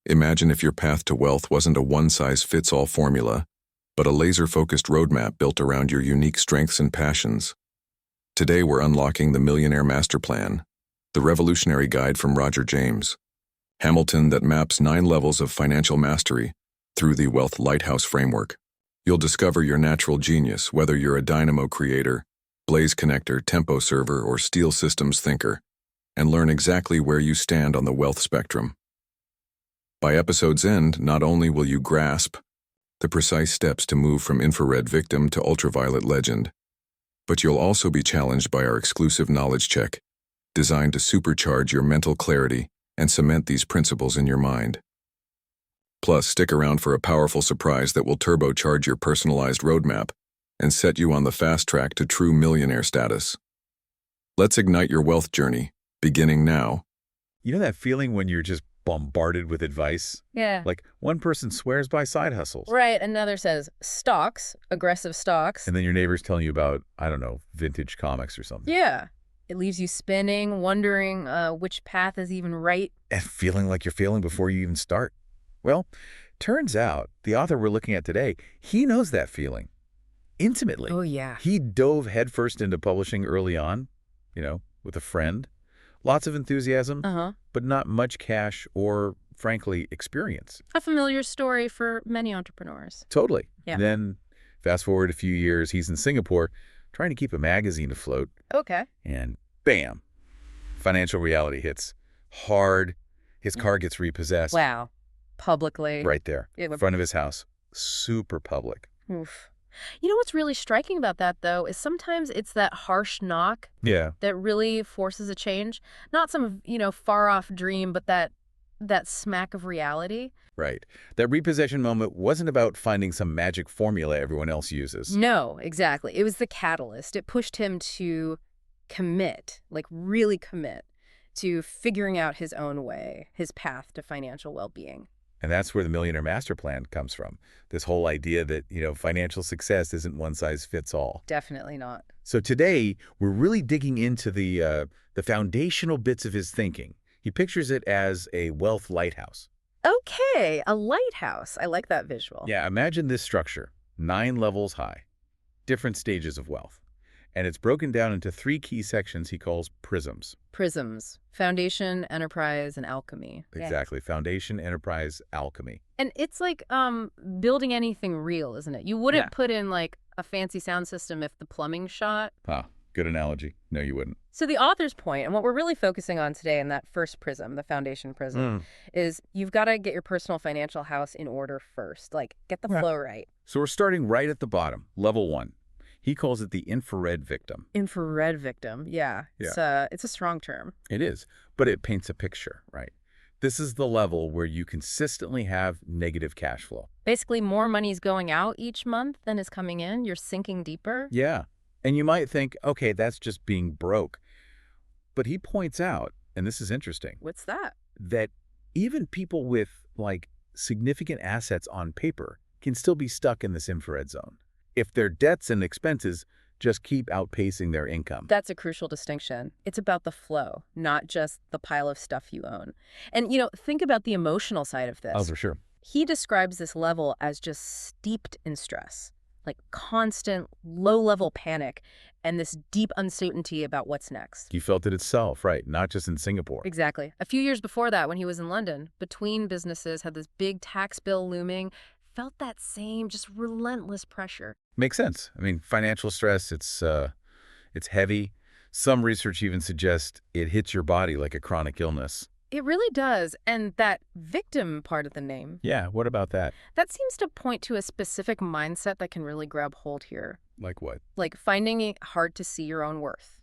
Imagine if your path to wealth wasn't a one-size-fits-all formula, but a laser-focused roadmap built around your unique strengths and passions. Today we're unlocking the Millionaire Master Plan, the revolutionary guide from Roger James Hamilton that maps 9 levels of financial mastery through the Wealth Lighthouse framework. You'll discover your natural genius, whether you're a dynamo creator, blaze connector, tempo server, or steel systems thinker, and learn exactly where you stand on the wealth spectrum. By episode's end, not only will you grasp the precise steps to move from infrared victim to ultraviolet legend, but you'll also be challenged by our exclusive knowledge check, designed to supercharge your mental clarity and cement these principles in your mind. Plus, stick around for a powerful surprise that will turbocharge your personalized roadmap and set you on the fast track to true millionaire status. Let's ignite your wealth journey, beginning now. You know that feeling when you're just bombarded with advice? Yeah. Like one person swears by side hustles. Right. Another says stocks, aggressive stocks. And then your neighbor's telling you about, I don't know, vintage comics or something. Yeah. It leaves you spinning, wondering which path is even right. And feeling like you're failing before you even start. Well, turns out the author we're looking at today, he knows that feeling intimately. Oh, yeah. He dove headfirst into publishing early on, with a friend. Lots of enthusiasm, but not much cash or, frankly, experience. A familiar story for many entrepreneurs. Totally. Yeah. Then, fast forward a few years, he's in Singapore trying to keep a magazine afloat. Okay. And bam, financial reality hits hard. His car gets repossessed. Wow. Publicly. Right there, in front of his house. Super public. Oof. You know what's really striking about that, though, is sometimes it's that harsh knock that really forces a change. Not some, far-off dream, but that smack of reality. Right. That repossession moment wasn't about finding some magic formula everyone else uses. No, exactly. It was the catalyst. It pushed him to commit, like really commit, to figuring out his own way, his path to financial well-being. And that's where the Millionaire Master Plan comes from. This whole idea that, financial success isn't one size fits all. Definitely not. So today, we're really digging into the foundational bits of his thinking. He pictures it as a wealth lighthouse. Okay, a lighthouse. I like that visual. Yeah, imagine this structure, 9 levels high, different stages of wealth. And it's broken down into 3 key sections he calls prisms. Prisms. Foundation, enterprise, and alchemy. Exactly. Yeah. Foundation, enterprise, alchemy. And it's like building anything real, isn't it? You wouldn't put in like a fancy sound system if the plumbing shot. Good analogy. No, you wouldn't. So the author's point, and what we're really focusing on today in that first prism, the foundation prism, is you've got to get your personal financial house in order first. Like, get the flow right. So we're starting right at the bottom, level 1. He calls it the infrared victim. Infrared victim, yeah. It's a strong term. It is, but it paints a picture, right? This is the level where you consistently have negative cash flow. Basically, more money's going out each month than is coming in. You're sinking deeper. Yeah. And you might think, okay, that's just being broke. But he points out, and this is interesting. What's that? That even people with, significant assets on paper can still be stuck in this infrared zone if their debts and expenses just keep outpacing their income. That's a crucial distinction. It's about the flow, not just the pile of stuff you own. And, think about the emotional side of this. Oh, for sure. He describes this level as just steeped in stress, like constant low-level panic and this deep uncertainty about what's next. You felt it itself, right? Not just in Singapore. Exactly. A few years before that, when he was in London, between businesses, had this big tax bill looming, felt that same just relentless pressure. Makes sense. I mean, financial stress, it's heavy. Some research even suggests it hits your body like a chronic illness. It really does. And that victim part of the name. Yeah, what about that? That seems to point to a specific mindset that can really grab hold here. Like what? Like finding it hard to see your own worth,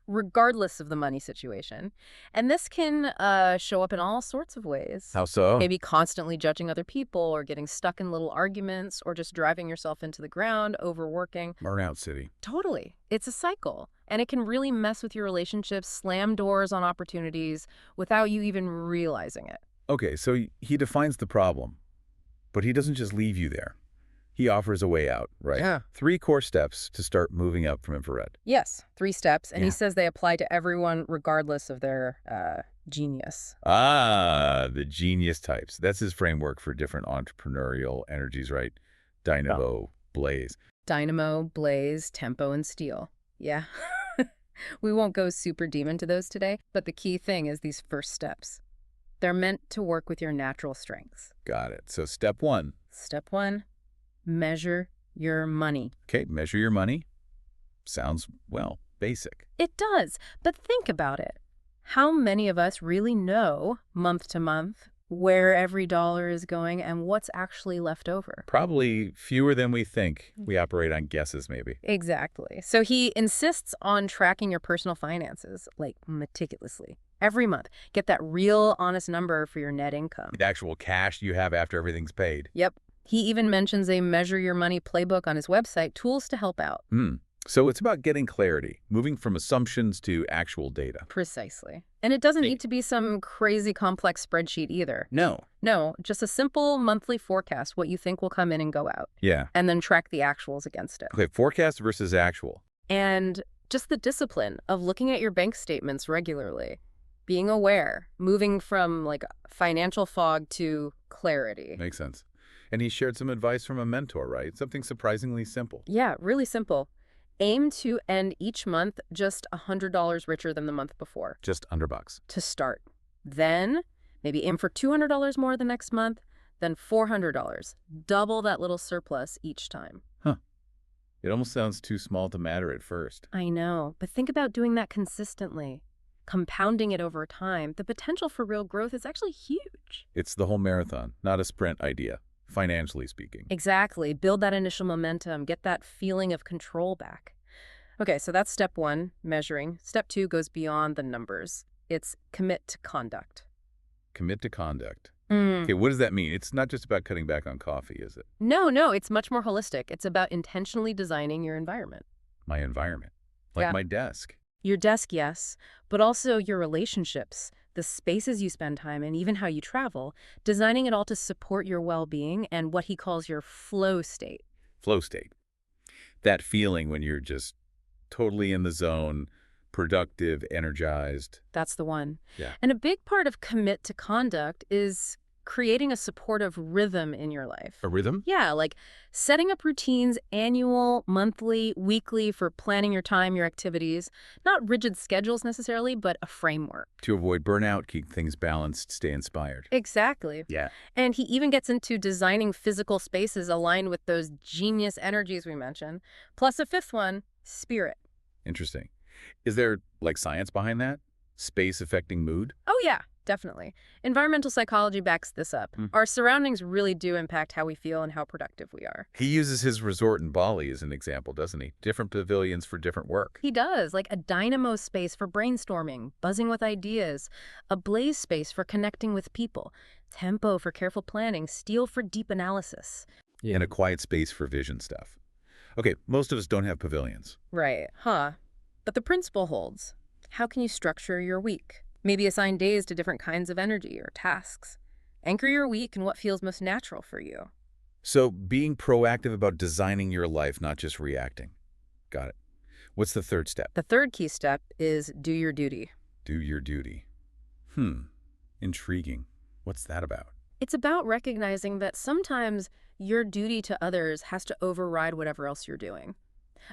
regardless of the money situation. And this can show up in all sorts of ways. How so? Maybe constantly judging other people or getting stuck in little arguments or just driving yourself into the ground, overworking. Burnout city. Totally. It's a cycle. And it can really mess with your relationships, slam doors on opportunities without you even realizing it. Okay, so he defines the problem, but he doesn't just leave you there. He offers a way out, right? Yeah. 3 core steps to start moving up from infrared. Yes, 3 steps. And he says they apply to everyone regardless of their Genius. Ah, the genius types. That's his framework for different entrepreneurial energies, right? Dynamo, Blaze. Dynamo, Blaze, Tempo, and Steel. Yeah. We won't go super deep into those today, but the key thing is these first steps. They're meant to work with your natural strengths. Got it. So step one. Step one, measure your money. Okay, measure your money. Sounds, well, basic. It does, but think about it. How many of us really know, month to month, where every dollar is going and what's actually left over? Probably fewer than we think. We operate on guesses, maybe. Exactly. So he insists on tracking your personal finances, like meticulously. Every month, get that real, honest number for your net income. The actual cash you have after everything's paid. Yep. He even mentions a Measure Your Money playbook on his website, tools to help out. So it's about getting clarity, moving from assumptions to actual data. Precisely. And it doesn't need to be some crazy complex spreadsheet either. No. No, just a simple monthly forecast, what you think will come in and go out. Yeah. And then track the actuals against it. Okay, forecast versus actual. And just the discipline of looking at your bank statements regularly, being aware, moving from like financial fog to clarity. Makes sense. And he shared some advice from a mentor, right? Something surprisingly simple. Yeah, really simple. Aim to end each month just $100 richer than the month before. Just $100. To start. Then maybe aim for $200 more the next month, then $400. Double that little surplus each time. Huh. It almost sounds too small to matter at first. I know, but think about doing that consistently. Compounding it over time, the potential for real growth is actually huge. It's the whole marathon, not a sprint idea, financially speaking. Exactly. Build that initial momentum. Get that feeling of control back. Okay, so that's step one, measuring. Step two goes beyond the numbers. It's commit to conduct. Commit to conduct. Okay, what does that mean? It's not just about cutting back on coffee, is it? No, it's much more holistic. It's about intentionally designing your environment. My environment. Like my desk. Your desk, yes, but also your relationships, the spaces you spend time in, even how you travel, designing it all to support your well-being and what he calls your flow state. Flow state. That feeling when you're just totally in the zone, productive, energized. That's the one. Yeah. And a big part of commit to conduct is creating a supportive rhythm in your life. A rhythm? Yeah, like setting up routines, annual, monthly, weekly, for planning your time, your activities. Not rigid schedules necessarily, but a framework. To avoid burnout, keep things balanced, stay inspired. Exactly. Yeah. And he even gets into designing physical spaces aligned with those genius energies we mentioned. Plus a fifth one, spirit. Interesting. Is there, like, science behind that? Space affecting mood? Oh, yeah, definitely. Environmental psychology backs this up. Our surroundings really do impact how we feel and how productive we are. He uses his resort in Bali as an example, doesn't he? Different pavilions for different work. He does, like a dynamo space for brainstorming, buzzing with ideas, a blaze space for connecting with people, tempo for careful planning, steel for deep analysis. Yeah. And a quiet space for vision stuff. Okay, most of us don't have pavilions. Right, huh? But the principle holds. How can you structure your week? Maybe assign days to different kinds of energy or tasks. Anchor your week in what feels most natural for you. So being proactive about designing your life, not just reacting. Got it. What's the third step? The third key step is do your duty. Do your duty. Intriguing. What's that about? It's about recognizing that sometimes your duty to others has to override whatever else you're doing,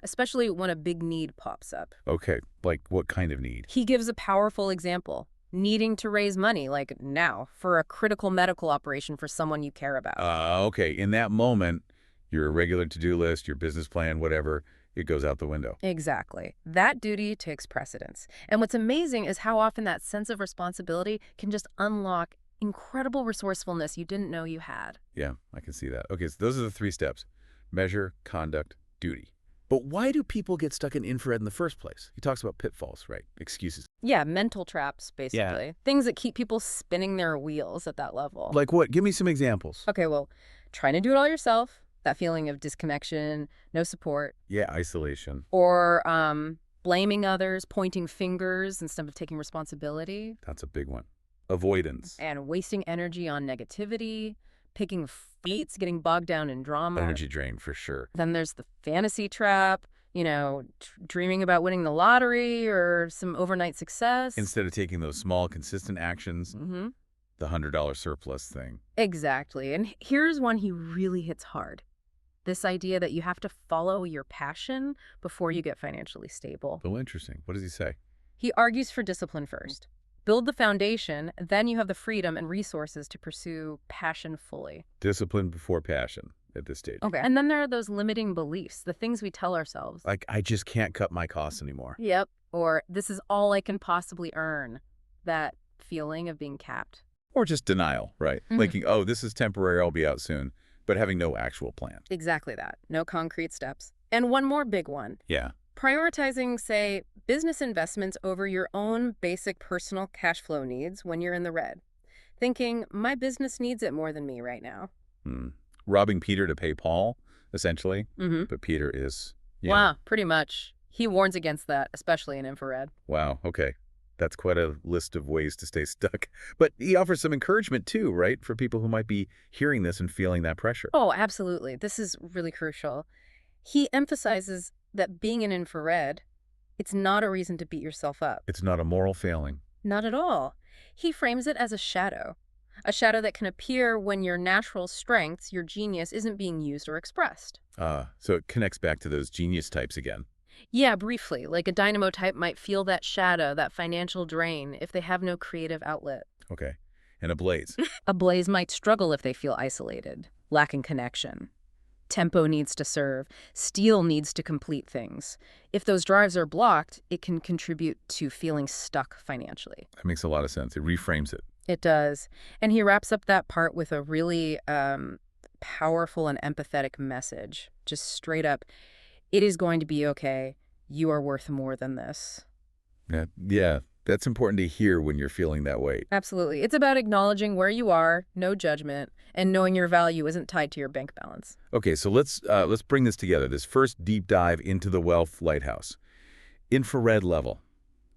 especially when a big need pops up. Okay, like what kind of need? He gives a powerful example, needing to raise money, like now, for a critical medical operation for someone you care about. Okay, in that moment, your regular to-do list, your business plan, whatever, it goes out the window. Exactly. That duty takes precedence. And what's amazing is how often that sense of responsibility can just unlock incredible resourcefulness you didn't know you had. Yeah, I can see that. Okay, so those are the three steps. Measure, conduct, duty. But why do people get stuck in infrared in the first place? He talks about pitfalls, right? Excuses. Yeah, mental traps, basically. Yeah. Things that keep people spinning their wheels at that level. Like what? Give me some examples. Okay, well, trying to do it all yourself, that feeling of disconnection, no support. Yeah, isolation. Or blaming others, pointing fingers instead of taking responsibility. That's a big one. Avoidance. And wasting energy on negativity, picking fights, getting bogged down in drama. Energy drain, for sure. Then there's the fantasy trap, dreaming about winning the lottery or some overnight success. Instead of taking those small, consistent actions, Mm-hmm. the $100 surplus thing. Exactly. And here's one he really hits hard. This idea that you have to follow your passion before you get financially stable. Oh, interesting. What does he say? He argues for discipline first. Build the foundation, then you have the freedom and resources to pursue passion fully. Discipline before passion at this stage. Okay. And then there are those limiting beliefs, the things we tell ourselves. Like, I just can't cut my costs anymore. Yep. Or this is all I can possibly earn. That feeling of being capped. Or just denial, right? Mhm. Thinking, oh, this is temporary, I'll be out soon, but having no actual plan. Exactly that. No concrete steps. And one more big one. Yeah. Prioritizing, say, business investments over your own basic personal cash flow needs when you're in the red. Thinking, my business needs it more than me right now. Robbing Peter to pay Paul, essentially. Mm-hmm. But Peter is... yeah. Wow, pretty much. He warns against that, especially in infrared. Wow, okay. That's quite a list of ways to stay stuck. But he offers some encouragement too, right? For people who might be hearing this and feeling that pressure. Oh, absolutely. This is really crucial. He emphasizes that being in infrared, it's not a reason to beat yourself up. It's not a moral failing. Not at all. He frames it as a shadow that can appear when your natural strengths, your genius, isn't being used or expressed. So it connects back to those genius types again. Yeah, briefly, like a dynamo type might feel that shadow, that financial drain, if they have no creative outlet. Okay. And a blaze. A blaze might struggle if they feel isolated, lacking connection. Tempo needs to serve. Steel needs to complete things. If those drives are blocked, it can contribute to feeling stuck financially. That makes a lot of sense. It reframes it. It does. And he wraps up that part with a really powerful and empathetic message. Just straight up, it is going to be okay. You are worth more than this. Yeah, that's important to hear when you're feeling that way. Absolutely. It's about acknowledging where you are, no judgment, and knowing your value isn't tied to your bank balance. Okay, so let's bring this together. This first deep dive into the wealth lighthouse. Infrared level.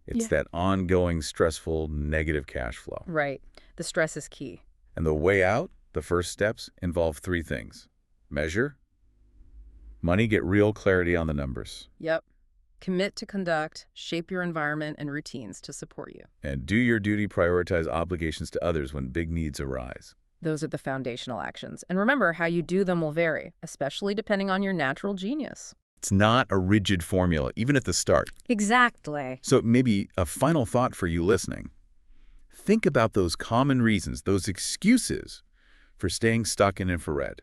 It's that ongoing, stressful, negative cash flow. Right. The stress is key. And the way out, the first steps, involve three things. Measure. Money, get real clarity on the numbers. Yep. Commit to conduct, shape your environment and routines to support you. And do your duty, prioritize obligations to others when big needs arise. Those are the foundational actions. And remember, how you do them will vary, especially depending on your natural genius. It's not a rigid formula, even at the start. Exactly. So maybe a final thought for you listening. Think about those common reasons, those excuses for staying stuck in infrared.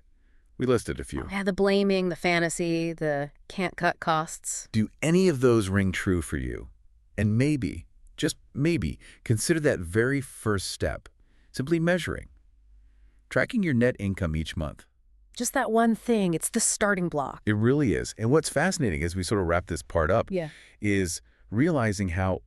We listed a few. Yeah, the blaming, the fantasy, the can't cut costs. Do any of those ring true for you? And maybe, just maybe, consider that very first step, simply measuring. Tracking your net income each month. Just that one thing, it's the starting block. It really is. And what's fascinating as we sort of wrap this part up is realizing how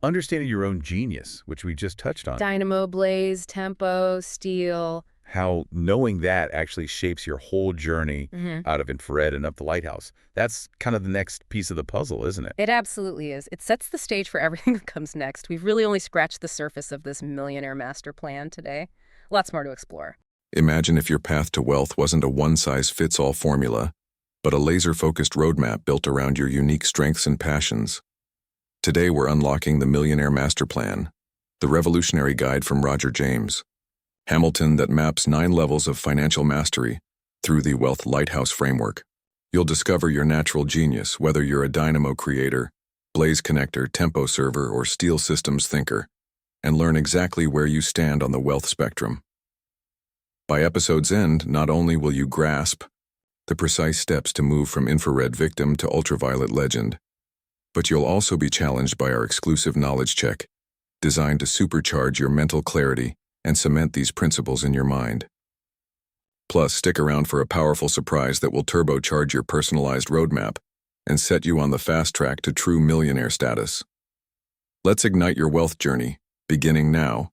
understanding your own genius, which we just touched on. Dynamo, blaze, tempo, steel. How knowing that actually shapes your whole journey out of infrared and up the lighthouse. That's kind of the next piece of the puzzle, isn't it? It absolutely is. It sets the stage for everything that comes next. We've really only scratched the surface of this millionaire master plan today. Lots more to explore. Imagine if your path to wealth wasn't a one-size-fits-all formula, but a laser-focused roadmap built around your unique strengths and passions. Today we're unlocking the Millionaire Master Plan, the revolutionary guide from Roger James Hamilton that maps 9 levels of financial mastery through the Wealth Lighthouse framework. You'll discover your natural genius, whether you're a dynamo creator, blaze connector, tempo server, or steel systems thinker, and learn exactly where you stand on the wealth spectrum. By episode's end, not only will you grasp the precise steps to move from infrared victim to ultraviolet legend, but you'll also be challenged by our exclusive knowledge check, designed to supercharge your mental clarity and cement these principles in your mind. Plus, stick around for a powerful surprise that will turbocharge your personalized roadmap and set you on the fast track to true millionaire status. Let's ignite your wealth journey, beginning now.